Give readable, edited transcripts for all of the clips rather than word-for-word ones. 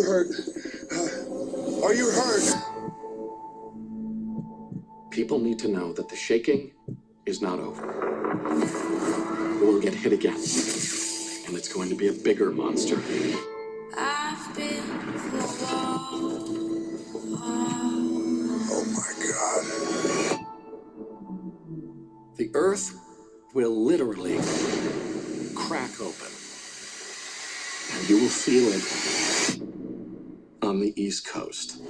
hurt? Are you hurt? People need to know that the shaking is not over. We'll get hit again, and it's going to be a bigger monster. I've been Oh my God. The earth will literally crack open, and you will feel it on the East Coast.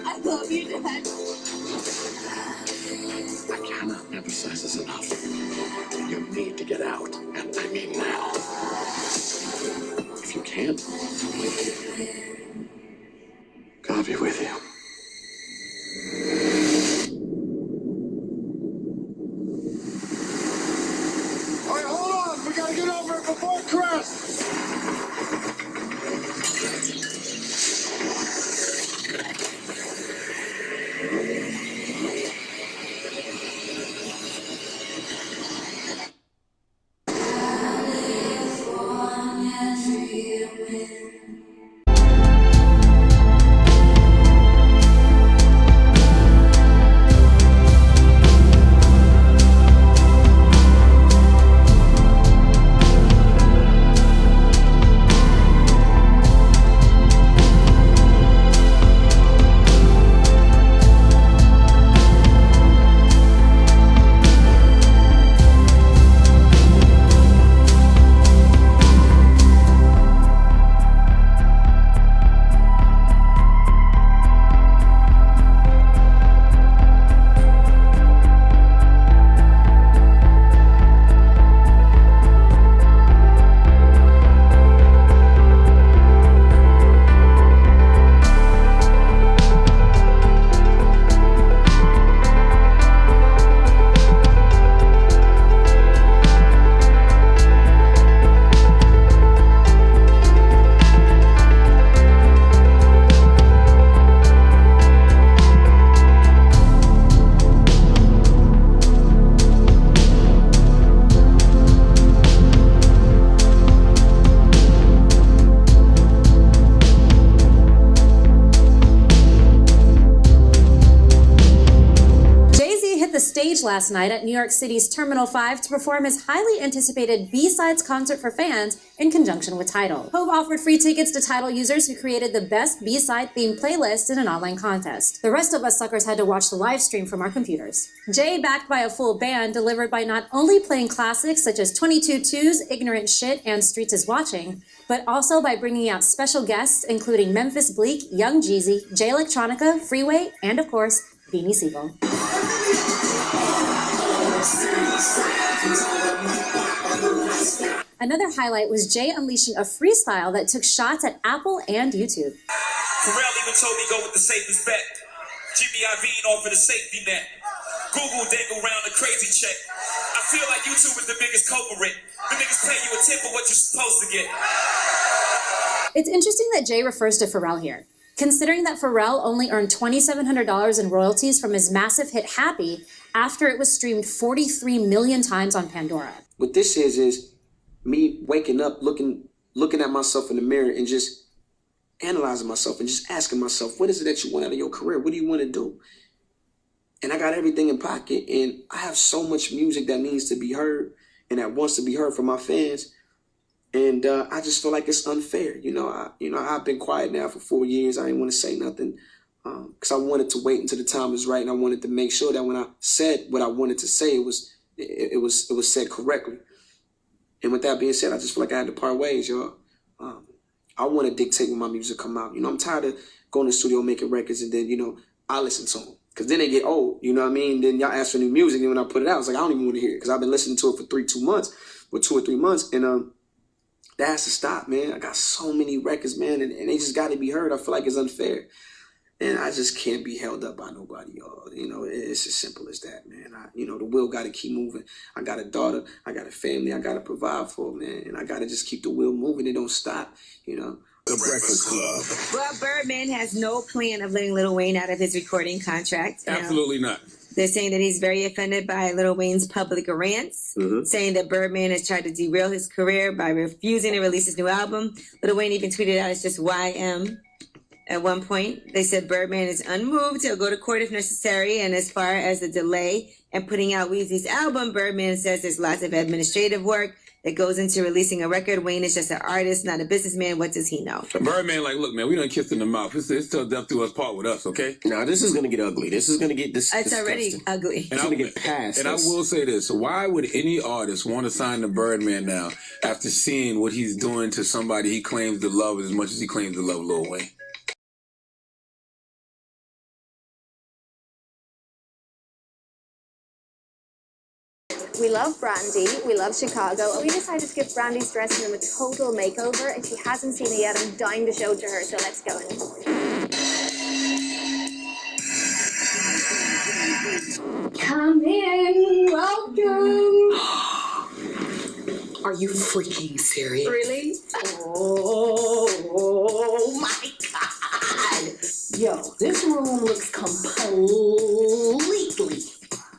I love you, Dad. I cannot emphasize this enough. You need to get out, and I mean now. If you can't, God be with you. All right, hold on. We gotta get over it before it crashes. Last night at New York City's Terminal 5 to perform his highly anticipated B-Sides concert for fans in conjunction with Tidal. Hove offered free tickets to Tidal users who created the best B-Side themed playlist in an online contest. The rest of us suckers had to watch the live stream from our computers. Jay, backed by a full band, delivered by not only playing classics such as 22-2's Ignorant Shit and Streets is Watching, but also by bringing out special guests including Memphis Bleak, Young Jeezy, Jay Electronica, Freeway, and of course, Beanie Siegel. Another highlight was Jay unleashing a freestyle that took shots at Apple and YouTube. Pharrell even told me go with the safest bet. GBIV offer the safety net. Google dangle round the crazy check. I feel like YouTube is the biggest culprit. The niggas pay you a tip for what you're supposed to get. It's interesting that Jay refers to Pharrell here, considering that Pharrell only earned $2,700 in royalties from his massive hit Happy after it was streamed 43 million times on Pandora. What this is me waking up, looking at myself in the mirror and just analyzing myself and just asking myself, what is it that you want out of your career? What do you want to do? And I got everything in pocket, and I have so much music that needs to be heard and that wants to be heard from my fans. And I just feel like it's unfair. I've been quiet now for 4 years. I didn't want to say nothing because I wanted to wait until the time was right, and I wanted to make sure that when I said what I wanted to say, it was said correctly. And with that being said, I just feel like I had to part ways, y'all. I want to dictate when my music come out. I'm tired of going to the studio making records and then, I listen to them. Because then they get old, you know what I mean? Then y'all ask for new music, and when I put it out, it's like, I don't even want to hear it. Because I've been listening to it for 2 or 3 months. And that has to stop, man. I got so many records, man, and they just got to be heard. I feel like it's unfair. And I just can't be held up by nobody, y'all. It's as simple as that, man. The wheel got to keep moving. I got a daughter. I got a family. I got to provide for, man. And I got to just keep the wheel moving. It don't stop, The Breakfast Club. Well, Birdman has no plan of letting Lil Wayne out of his recording contract. Absolutely not. They're saying that he's very offended by Lil Wayne's public rants, saying that Birdman has tried to derail his career by refusing to release his new album. Lil Wayne even tweeted out, "It's just YM." At one point, they said Birdman is unmoved. He'll go to court if necessary. And as far as the delay in putting out Weezy's album, Birdman says there's lots of administrative work that goes into releasing a record. Wayne is just an artist, not a businessman. What does he know? Birdman, like, look, man, we done kissed in the mouth. It's till death do us part with us, okay? Now, this is going to get ugly. This is going to get this. It's already ugly. It's going to get past. And I will say this. Why would any artist want to sign to Birdman now after seeing what he's doing to somebody he claims to love as much as he claims to love Lil Wayne? We love Brandy, we love Chicago, and we decided to give Brandy's dressing room a total makeover. If she hasn't seen it yet, I'm dying to show it to her, so let's go in. Come in, welcome. Are you freaking serious? Really? Oh my God. Yo, this room looks completely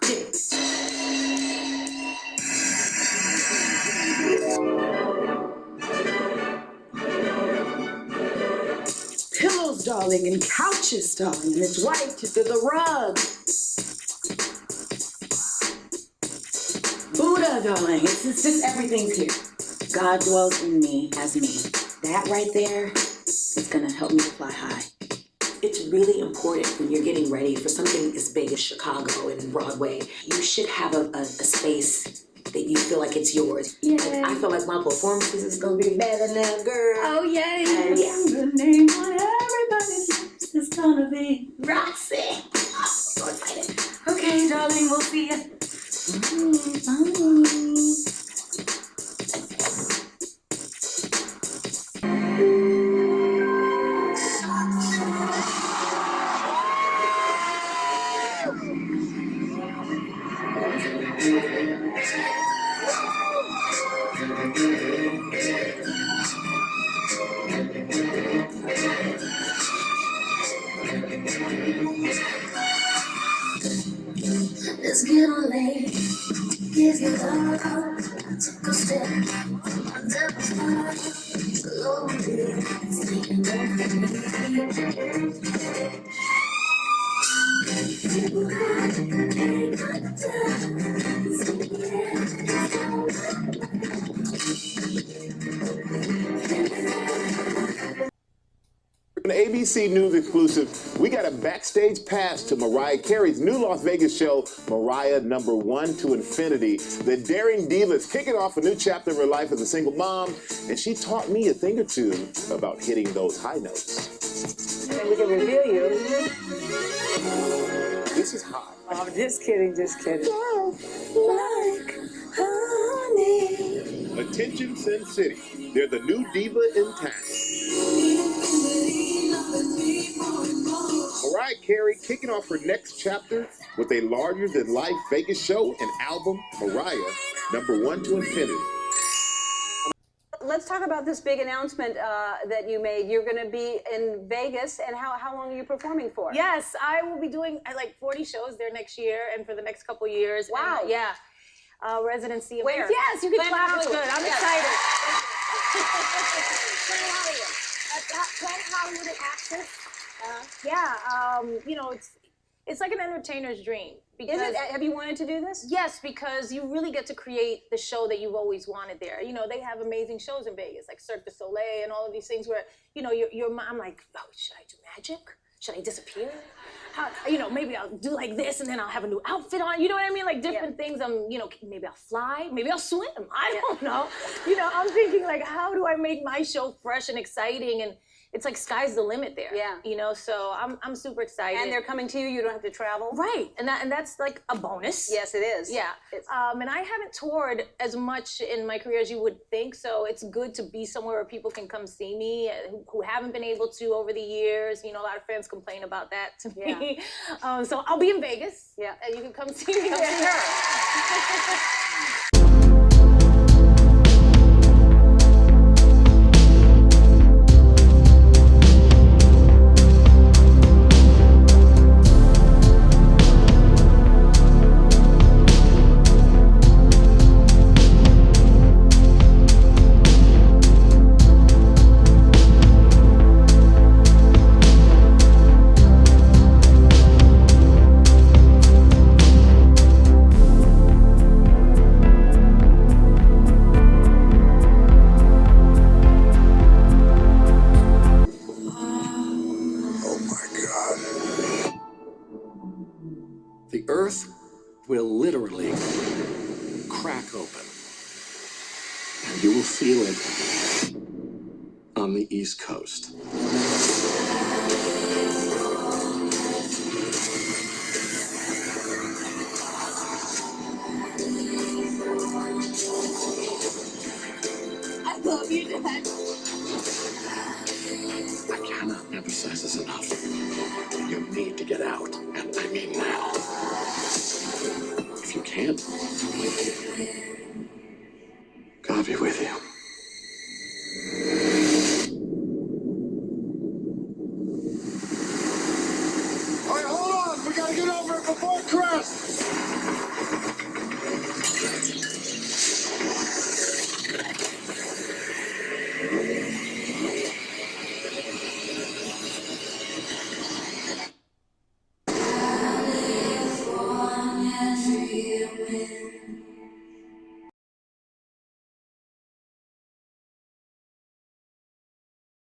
different. Pillows, darling, and couches, darling, and it's white to the rug. Buddha, darling, it's just everything's here. God dwells in me as me. That right there is gonna help me to fly high. It's really important when you're getting ready for something as big as Chicago and Broadway. You should have a space that you feel like it's yours. Yeah. And I feel like my performances is gonna be better now, girl. Oh, yay. And yeah. The name on everybody's lips is gonna be Roxy. Oh, I'm so excited. Okay, darling, we'll see ya. Let's get on late. Give you love. Take a step. Devil's heart. Slowly. Taking over An ABC News exclusive, we got a backstage pass to Mariah Carey's new Las Vegas show, Mariah #1 to Infinity. The daring diva is kicking off a new chapter of her life as a single mom, and she taught me a thing or two about hitting those high notes. And we can reveal you. This is hot. Oh, just kidding, just kidding. like honey. Attention Sin City, they're the new diva in town. Mariah Carey kicking off her next chapter with a larger-than-life Vegas show and album, Mariah #1 to Infinity. Let's talk about this big announcement that you made. You're going to be in Vegas, and how long are you performing for? Yes, I will be doing like 40 shows there next year and for the next couple years. Wow. And, yeah. Residency. Where? Yes, you can Planet clap. It's Hollywood. good. I'm Yes. excited. Planet Hollywood. Planet Hollywood and Access. Yeah, you know, it's like an entertainer's dream. Because, Is it? Have you wanted to do this? Yes, because you really get to create the show that you've always wanted there. You know, they have amazing shows in Vegas, like Cirque du Soleil and all of these things where, you know, I'm like, oh, should I do magic? Should I disappear? How, you know, maybe I'll do like this and then I'll have a new outfit on. You know what I mean? Like different things. You know, maybe I'll fly. Maybe I'll swim. I don't know. You know, I'm thinking like, how do I make my show fresh and exciting? And it's like sky's the limit there. Yeah. You know, so I'm super excited. And they're coming to you. You don't have to travel. Right. And that's like a bonus. Yes, it is. Yeah. And I haven't toured as much in my career as you would think. So it's good to be somewhere where people can come see me who haven't been able to over the years. You know, a lot of fans complain about that to me. So I'll be in Vegas. Yeah. And you can come see me. Come see her. You will feel it on the East Coast. I love you, Dad. I cannot emphasize this enough. You need to get out, and I mean now.